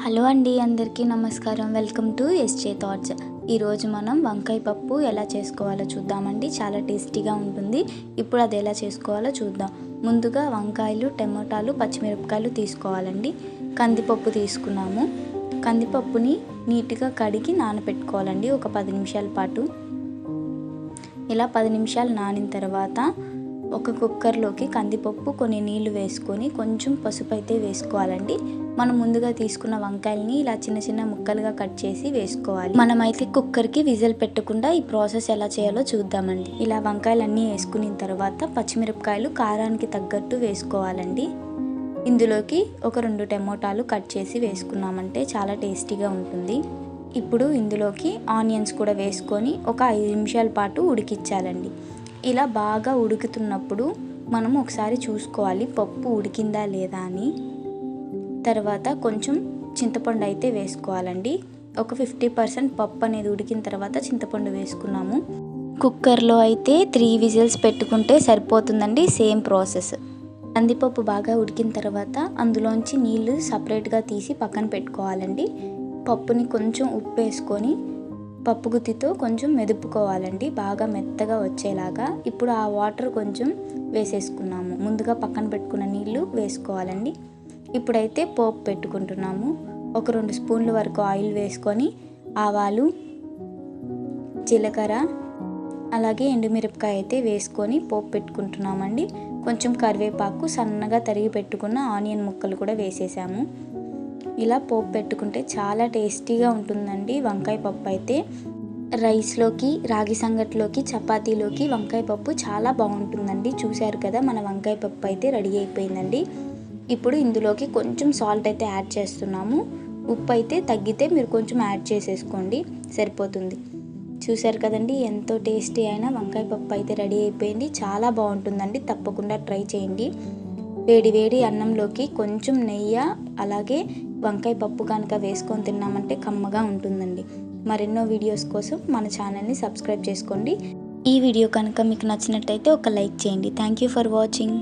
Hello అండి, అందరికీ నమస్కారం. Welcome to SJ thoughts. ఈరోజు మనం వంకాయ పప్పు ఎలా చేసుకోవాలో చూద్దామండి. చాలా టేస్టీగా ఉంటుంది. ఇప్పుడు అది ఎలా చేసుకోవాలో చూద్దాం. ముందుగా వంకాయలు, టమోటాలు, పచ్చిమిరపకాయలు తీసుకోవాలండి. కందిపప్పు తీసుకున్నాము. కందిపప్పుని నీట్గా కడిగి నానబెట్టుకోవాలండి ఒక 10 నిమిషాల పాటు. ఇలా 10 నిమిషాలు నానిన తర్వాత ఒక కుక్కర్లోకి కందిపప్పు, కొన్ని నీళ్లు వేసుకొని కొంచెం పసుపు అయితే వేసుకోవాలండి. మనం ముందుగా తీసుకున్న వంకాయల్ని ఇలా చిన్న చిన్న ముక్కలుగా కట్ చేసి వేసుకోవాలి. మనమైతే కుక్కర్కి విజిల్ పెట్టకుండా ఈ ప్రాసెస్ ఎలా చేయాలో చూద్దామండి. ఇలా వంకాయలన్నీ వేసుకున్న తర్వాత పచ్చిమిరపకాయలు కారానికి తగ్గట్టు వేసుకోవాలండి. ఇందులోకి ఒక 2 టమోటాలు కట్ చేసి వేసుకున్నామంటే చాలా టేస్టీగా ఉంటుంది. ఇప్పుడు ఇందులోకి ఆనియన్స్ కూడా వేసుకొని ఒక 5 నిమిషాల పాటు ఉడికించాలండి. ఇలా బాగా ఉడుకుతున్నప్పుడు మనం ఒకసారి చూసుకోవాలి పప్పు ఉడికిందా లేదా అని. తర్వాత కొంచెం చింతపండు అయితే వేసుకోవాలండి. ఒక 50% పప్పు అనేది ఉడికిన తర్వాత చింతపండు వేసుకున్నాము. కుక్కర్లో అయితే 3 విజిల్స్ పెట్టుకుంటే సరిపోతుందండి. Same process. కందిపప్పు బాగా ఉడికిన తర్వాత అందులోంచి నీళ్లు సపరేట్గా తీసి పక్కన పెట్టుకోవాలండి. పప్పుని కొంచెం ఉప్పు వేసుకొని పప్పు గుత్తితో కొంచెం మెదుపుకోవాలండి, బాగా మెత్తగా వచ్చేలాగా. ఇప్పుడు ఆ వాటర్ కొంచెం వేసేసుకున్నాము. ముందుగా పక్కన పెట్టుకున్న నీళ్లు వేసుకోవాలండి. ఇప్పుడైతే పోపు పెట్టుకుంటున్నాము. ఒక 2 స్పూన్ల వరకు ఆయిల్ వేసుకొని ఆవాలు, జీలకర్ర, అలాగే ఎండుమిరపకాయ అయితే వేసుకొని పోపు పెట్టుకుంటున్నామండి. కొంచెం కరివేపాకు, సన్నగా తరిగి పెట్టుకున్న ఆనియన్ ముక్కలు కూడా వేసేసాము. ఇలా పోపు పెట్టుకుంటే చాలా టేస్టీగా ఉంటుందండి వంకాయ పప్పు అయితే. రైస్లోకి, రాగి సంగట్లోకి, చపాతీలోకి వంకాయ పప్పు చాలా బాగుంటుందండి. చూశారు కదా, మన వంకాయ పప్పు అయితే రెడీ అయిపోయిందండి. ఇప్పుడు ఇందులోకి కొంచెం సాల్ట్ అయితే యాడ్ చేస్తున్నాము. ఉప్పు అయితే తగ్గితే మీరు కొంచెం యాడ్ చేసేసుకోండి, సరిపోతుంది. చూశారు కదండి, ఎంతో టేస్టీ అయిన వంకాయ పప్పు అయితే రెడీ అయిపోయింది. చాలా బాగుంటుందండి, తప్పకుండా ట్రై చేయండి. వేడి వేడి అన్నంలోకి కొంచెం నెయ్యి, అలాగే వంకాయ పప్పు కనుక వేసుకొని తిన్నామంటే కమ్మగా ఉంటుందండి. మరెన్నో వీడియోస్ కోసం మన ఛానల్ని సబ్స్క్రైబ్ చేసుకోండి. ఈ వీడియో కనుక మీకు నచ్చినట్టయితే ఒక లైక్ చేయండి. Thank you for watching.